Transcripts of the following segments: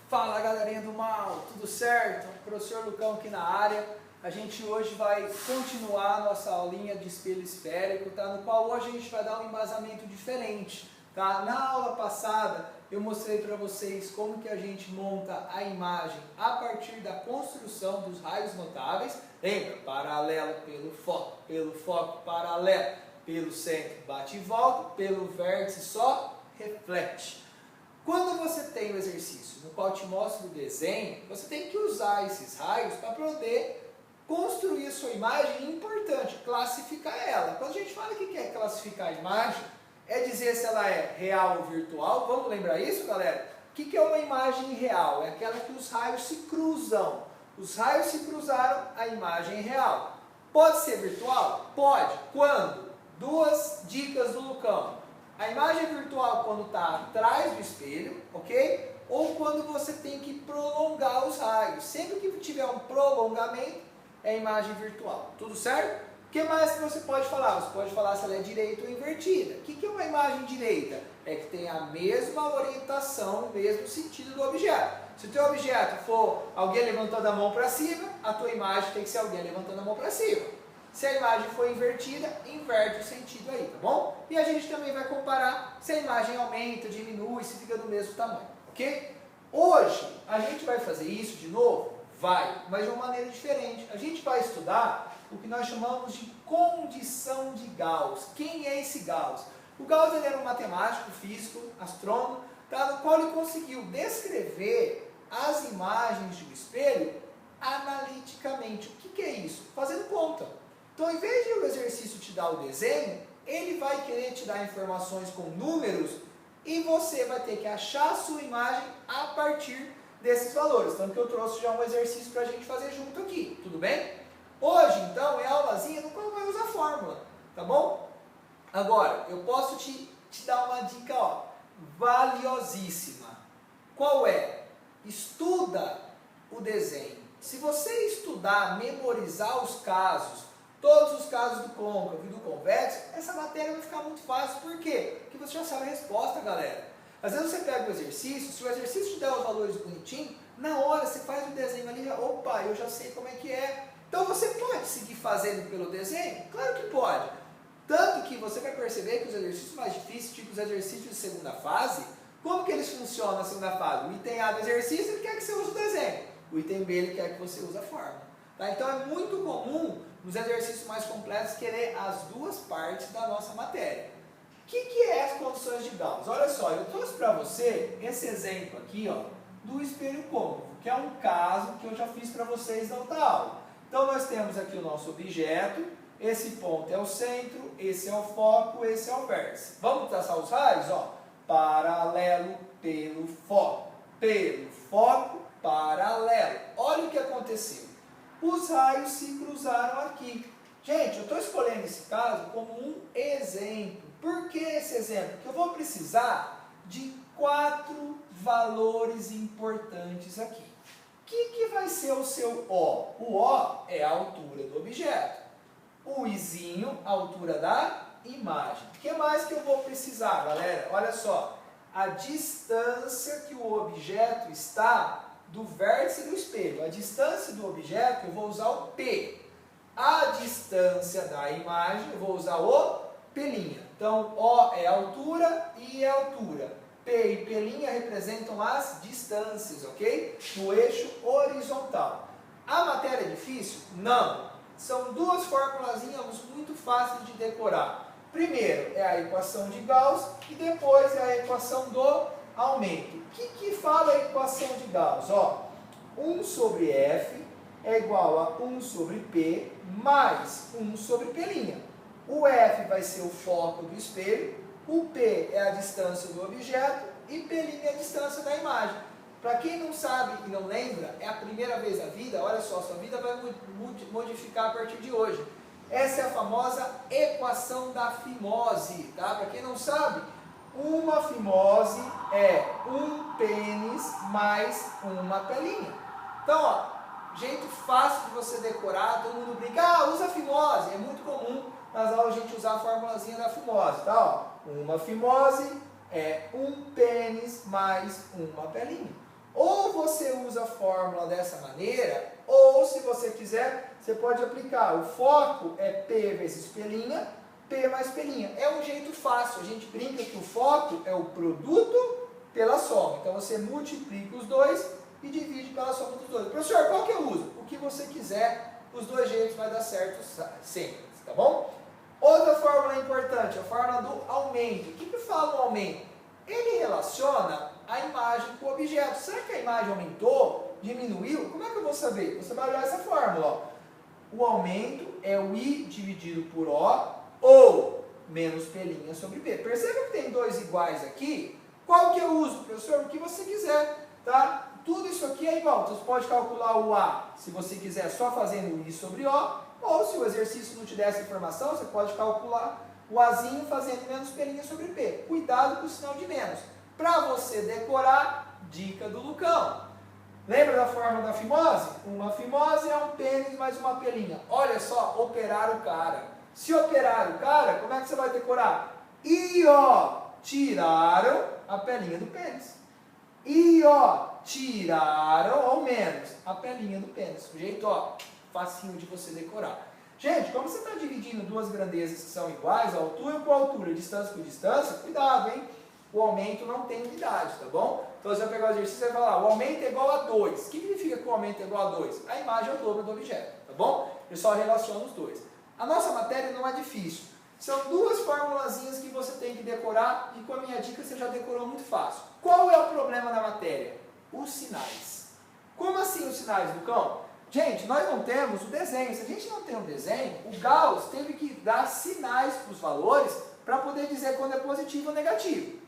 Fala galerinha do mal, tudo certo? Professor Lucão aqui na área. A gente hoje vai continuar a nossa aulinha de espelho esférico, tá? No qual hoje a gente vai dar um embasamento diferente, tá? Na aula passada eu mostrei para vocês como que a gente monta a imagem a partir da construção dos raios notáveis. Lembra? Paralelo pelo foco paralelo, pelo centro bate e volta, pelo vértice só reflete. Quando você tem o exercício no qual te mostra o desenho, você tem que usar esses raios para poder construir a sua imagem. É importante classificar ela. Quando a gente fala que quer classificar a imagem, é dizer se ela é real ou virtual. Vamos lembrar isso, galera? O que é uma imagem real? É aquela que os raios se cruzam. Os raios se cruzaram, a imagem é real. Pode ser virtual? Pode. Quando? Duas dicas do Lucão. A imagem é virtual quando está atrás do espelho, ok? Ou quando você tem que prolongar os raios. Sempre que tiver um prolongamento, é imagem virtual. Tudo certo? O que mais que você pode falar? Você pode falar se ela é direita ou invertida. O que é uma imagem direita? É que tem a mesma orientação, o mesmo sentido do objeto. Se o teu objeto for alguém levantando a mão para cima, a tua imagem tem que ser alguém levantando a mão para cima. Se a imagem for invertida, inverte o sentido aí, tá bom? E a gente também vai comparar se a imagem aumenta, diminui, se fica do mesmo tamanho, ok? Hoje, a gente vai fazer isso de novo? Vai, mas de uma maneira diferente. A gente vai estudar o que nós chamamos de condição de Gauss. Quem é esse Gauss? O Gauss ele era um matemático, físico, astrônomo, tá? No qual ele conseguiu descrever as imagens de um espelho analiticamente. O que é isso? Fazendo conta. Então, em vez de o exercício te dar o desenho, ele vai querer te dar informações com números e você vai ter que achar a sua imagem a partir desses valores. Tanto que eu trouxe já um exercício para a gente fazer junto aqui, tudo bem? Hoje, então, é a aulazinha no qual vai usar fórmula, tá bom? Agora, eu posso te dar uma dica, ó, valiosíssima. Qual é? Estuda o desenho. Se você estudar, memorizar os casos, todos os casos do côncavo e do convexo, essa matéria vai ficar muito fácil. Por quê? Porque você já sabe a resposta, galera. Às vezes você pega o exercício, se o exercício te der os valores bonitinho, na hora você faz o desenho ali, opa, eu já sei como é que é. Então você pode seguir fazendo pelo desenho? Claro que pode. Tanto que você vai perceber que os exercícios mais difíceis, tipo os exercícios de segunda fase, como que eles funcionam na segunda fase? O item A do exercício ele quer que você use o desenho. O item B ele quer que você use a fórmula. Tá? Então é muito comum nos exercícios mais completos querer as duas partes da nossa matéria. O que é as condições de Gauss? Olha só, eu trouxe para você esse exemplo aqui, ó, do espelho côncavo, que é um caso que eu já fiz para vocês na outra aula. Então nós temos aqui o nosso objeto, esse ponto é o centro, esse é o foco, esse é o vértice. Vamos traçar os raios? Ó, paralelo pelo foco, paralelo. Olha o que aconteceu. Os raios se cruzaram aqui. Gente, eu estou escolhendo esse caso como um exemplo. Por que esse exemplo? Porque eu vou precisar de 4 valores importantes aqui. O que vai ser o seu O? O O é a altura do objeto. O Izinho, a altura da imagem. O que mais que eu vou precisar, galera? Olha só. A distância que o objeto está do vértice do espelho. A distância do objeto eu vou usar o P. A distância da imagem eu vou usar o P'. Então, O é altura, I é altura. P e P' representam as distâncias, ok? No eixo horizontal. A matéria é difícil? Não. São duas formulazinhas muito fáceis de decorar. Primeiro é a equação de Gauss e depois é a equação do aumento. O que fala a equação de Gauss? Ó, 1 sobre F é igual a 1 sobre P mais 1 sobre P'. O F vai ser o foco do espelho, o P é a distância do objeto e P' é a distância da imagem. Para quem não sabe e não lembra, é a primeira vez na vida, olha só, sua vida vai modificar a partir de hoje. Essa é a famosa equação da fimose, tá? Para quem não sabe, uma fimose é um pênis mais uma pelinha. Então, ó, jeito fácil de você decorar, todo mundo brinca, usa a fimose. É muito comum nas aulas a gente usar a formulazinha da fimose, tá? Ó, uma fimose é um pênis mais uma pelinha. Ou você usa a fórmula dessa maneira, ou se você quiser, você pode aplicar. O foco é P vezes P', P mais P'. É um jeito fácil, a gente brinca que o foco é o produto pela soma. Então você multiplica os dois e divide pela soma dos dois. Professor, qual que eu uso? O que você quiser, os dois jeitos vai dar certo sempre, tá bom? Outra fórmula importante, a fórmula do aumento. O que fala o aumento? Ele relaciona a imagem com o objeto. Será que a imagem aumentou? Diminuiu? Como é que eu vou saber? Você vai olhar essa fórmula. Ó. O aumento é o I dividido por O ou menos P' sobre P. Perceba que tem dois iguais aqui. Qual que eu uso, professor? O que você quiser, tá? Tudo isso aqui é igual. Então, você pode calcular o A, se você quiser, só fazendo o I sobre O. Ou, se o exercício não te der essa informação, você pode calcular o Azinho fazendo menos P' sobre P. Cuidado com o sinal de menos. Para você decorar, dica do Lucão. Lembra da fórmula da fimose? Uma fimose é um pênis mais uma P'. Olha só, operar o cara. Se operar o cara, como é que você vai decorar? I-O, tiraram a P' do pênis. I-O, tiraram, ou menos, a P' do pênis. O jeito, ó, facinho de você decorar. Gente, como você está dividindo duas grandezas que são iguais, altura com altura, distância com distância, cuidado, hein? O aumento não tem unidade, tá bom? Então você vai pegar o exercício e vai falar, o aumento é igual a 2. O que significa que o aumento é igual a 2? A imagem é o dobro do objeto, tá bom? Eu só relaciono os dois. A nossa matéria não é difícil. São duas formulazinhas que você tem que decorar e com a minha dica você já decorou muito fácil. Qual é o problema da matéria? Os sinais. Como assim os sinais, Lucão? Gente, nós não temos o desenho. Se a gente não tem um desenho, o Gauss teve que dar sinais para os valores para poder dizer quando é positivo ou negativo.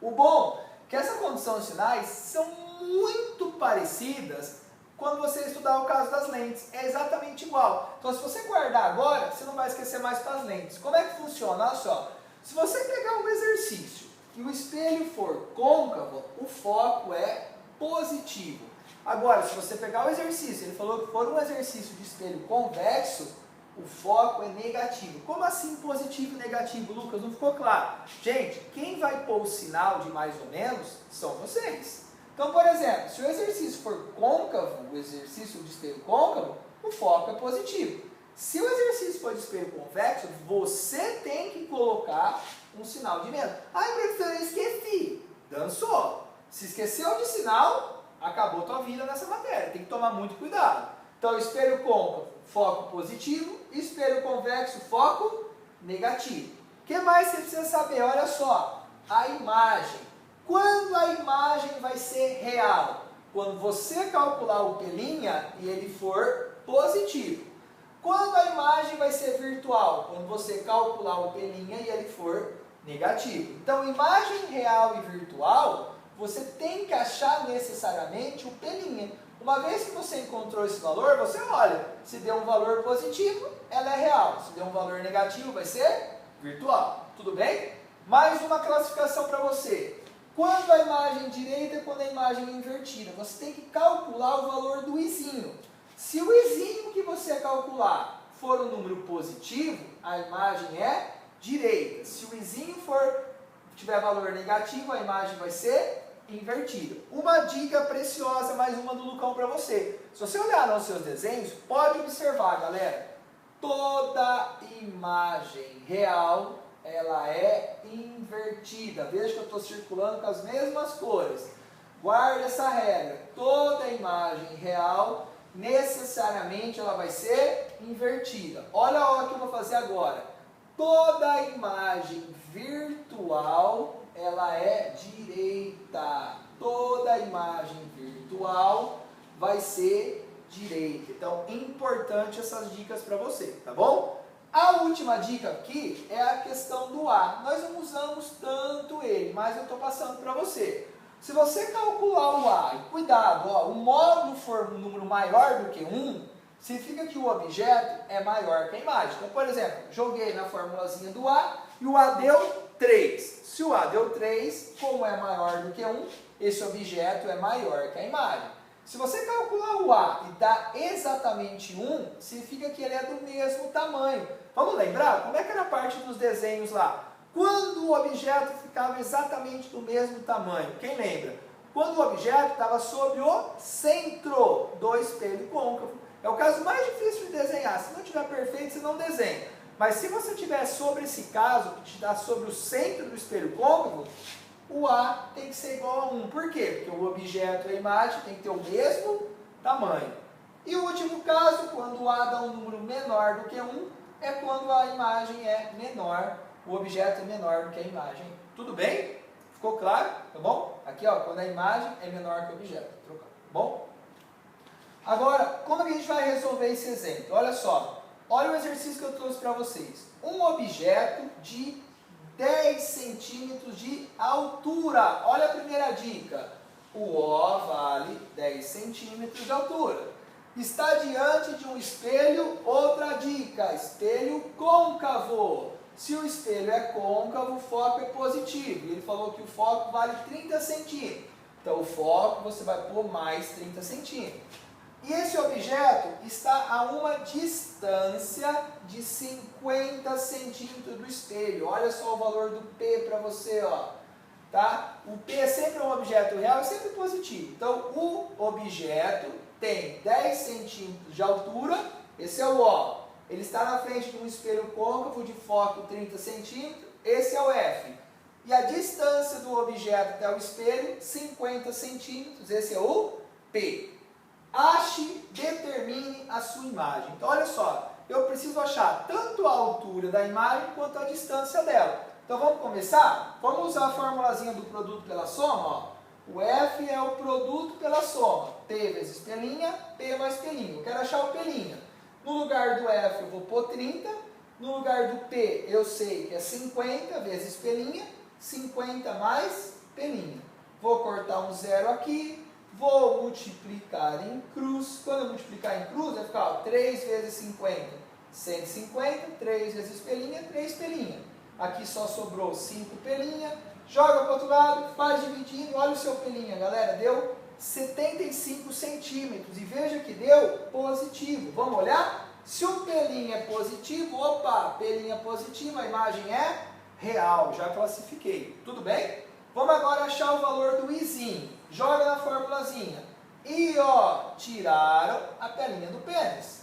O bom é que essa condição de sinais são muito parecidas quando você estudar o caso das lentes. É exatamente igual. Então, se você guardar agora, você não vai esquecer mais para as lentes. Como é que funciona? Olha só. Se você pegar um exercício e o espelho for côncavo, o foco é positivo. Agora, se você pegar o exercício, ele falou que for um exercício de espelho convexo, o foco é negativo. Como assim positivo e negativo, Lucas? Não ficou claro. Gente, quem vai pôr o sinal de mais ou menos são vocês. Então, por exemplo, se o exercício for côncavo, o exercício de espelho côncavo, o foco é positivo. Se o exercício for de espelho convexo, você tem que colocar um sinal de menos. Ai, professor, eu esqueci. Dançou. Se esqueceu de sinal, acabou tua vida nessa matéria. Tem que tomar muito cuidado. Então, espelho côncavo, foco positivo. Espelho convexo, foco negativo. O que mais você precisa saber? Olha só, a imagem. Quando a imagem vai ser real? Quando você calcular o P' e ele for positivo. Quando a imagem vai ser virtual? Quando você calcular o P' e ele for negativo. Então, imagem real e virtual, você tem que achar necessariamente o P'. Uma vez que você encontrou esse valor, você olha, se deu um valor positivo, ela é real. Se deu um valor negativo, vai ser virtual. Tudo bem? Mais uma classificação para você. Quando a imagem direita e quando a imagem invertida, você tem que calcular o valor do izinho. Se o izinho que você calcular for um número positivo, a imagem é direita. Se o izinho tiver valor negativo, a imagem vai ser invertida. Uma dica preciosa, mais uma do Lucão para você. Se você olhar nos seus desenhos, pode observar, galera. Toda imagem real, ela é invertida. Veja que eu estou circulando com as mesmas cores. Guarde essa regra. Toda imagem real, necessariamente, ela vai ser invertida. Olha a hora que eu vou fazer agora. Toda imagem virtual, ela é direita. Toda imagem virtual vai ser direita. Então, importante essas dicas para você, tá bom? A última dica aqui é a questão do A. Nós não usamos tanto ele, mas eu estou passando para você. Se você calcular o A, e cuidado, ó, o módulo for um número maior do que 1, significa que o objeto é maior que a imagem. Então, por exemplo, joguei na formulazinha do A e o A deu 3. Se o A deu 3, como é maior do que 1, esse objeto é maior que a imagem. Se você calcular o A e dá exatamente 1, significa que ele é do mesmo tamanho. Vamos lembrar? Como é que era a parte dos desenhos lá? Quando o objeto ficava exatamente do mesmo tamanho? Quem lembra? quando o objeto estava sobre o centro do espelho côncavo. É o caso mais difícil de desenhar. Se não estiver perfeito, você não desenha. Mas se você tiver sobre esse caso, que te dá sobre o centro do espelho côncavo, o A tem que ser igual a 1. Por quê? Porque o objeto e a imagem tem que ter o mesmo tamanho. E o último caso, quando o A dá um número menor do que 1, é quando a imagem é menor, o objeto é menor do que a imagem. Tudo bem? Ficou claro? Tá bom? Aqui, ó, quando a imagem é menor que o objeto. Tá bom? Agora, como que a gente vai resolver esse exemplo? Olha só. Olha o exercício que eu trouxe para vocês. Um objeto de 10 centímetros de altura. Olha a primeira dica. O O vale 10 centímetros de altura. Está diante de um espelho. Outra dica. Espelho côncavo. Se o espelho é côncavo, o foco é positivo. Ele falou que o foco vale 30 centímetros. Então, o foco você vai pôr mais 30 centímetros. E esse objeto está a uma distância de 50 centímetros do espelho. Olha só o valor do P para você, ó. Tá? O P é sempre um objeto real, é sempre positivo. Então, o objeto tem 10 centímetros de altura. Esse é o O. Ele está na frente de um espelho côncavo de foco 30 centímetros. Esse é o F. E a distância do objeto até o espelho, 50 centímetros. Esse é o P. Ache, determine a sua imagem. Então, olha só. Eu preciso achar tanto a altura da imagem quanto a distância dela. Então, vamos começar? Vamos usar a formulazinha do produto pela soma. Ó. O F é o produto pela soma. P vezes pelinha, P mais pelinha. Eu quero achar o pelinha. No lugar do F eu vou pôr 30, no lugar do P eu sei que é 50 vezes pelinha, 50 mais pelinha. Vou cortar um zero aqui, vou multiplicar em cruz. Quando eu multiplicar em cruz vai ficar ó, 3 vezes 50, 150, 3 vezes pelinha, 3 pelinha. Aqui só sobrou 5 pelinha, joga para o outro lado, faz dividindo, olha o seu pelinha galera, deu 75 centímetros, e veja que deu positivo. Vamos olhar? Se o pelinho é positivo, opa, pelinho é positivo, a imagem é real, já classifiquei. Tudo bem? Vamos agora achar o valor do Izinho. Joga na formulazinha. I, ó, tiraram a pelinha do pênis.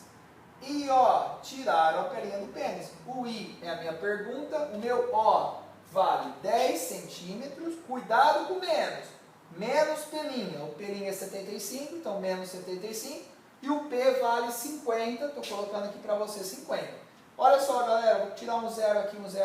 I, ó, tiraram a pelinha do pênis. O I é a minha pergunta, o meu O vale 10 centímetros, cuidado com menos. Menos pelinha, o pelinho é 75, então menos 75, e o P vale 50, estou colocando aqui para você 50. Olha só galera, vou tirar um zero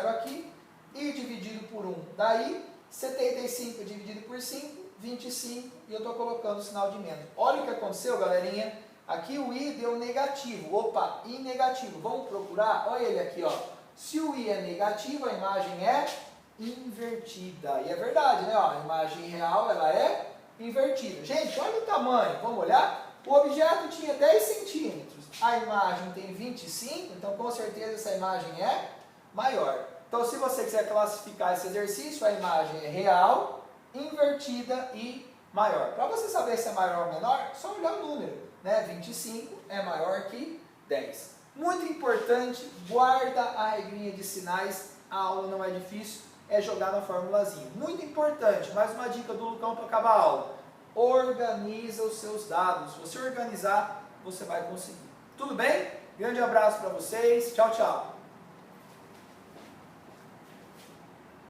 aqui, e dividido por 1, daí 75 dividido por 5, 25, e eu estou colocando o sinal de menos. Olha o que aconteceu galerinha, aqui o I deu negativo, opa, I negativo, vamos procurar, olha ele aqui ó, se o I é negativo, a imagem é invertida. E é verdade, né? Ó, a imagem real ela é invertida. Gente, olha o tamanho. Vamos olhar? O objeto tinha 10 centímetros. A imagem tem 25, então com certeza essa imagem é maior. Então se você quiser classificar esse exercício, a imagem é real, invertida e maior. Para você saber se é maior ou menor, é só olhar o número. Né? 25 é maior que 10. Muito importante, guarda a regrinha de sinais. A aula não é difícil. É jogar na formulazinha. Muito importante, mais uma dica do Lucão para acabar a aula. Organiza os seus dados. Se você organizar, você vai conseguir. Tudo bem? Grande abraço para vocês. Tchau, tchau.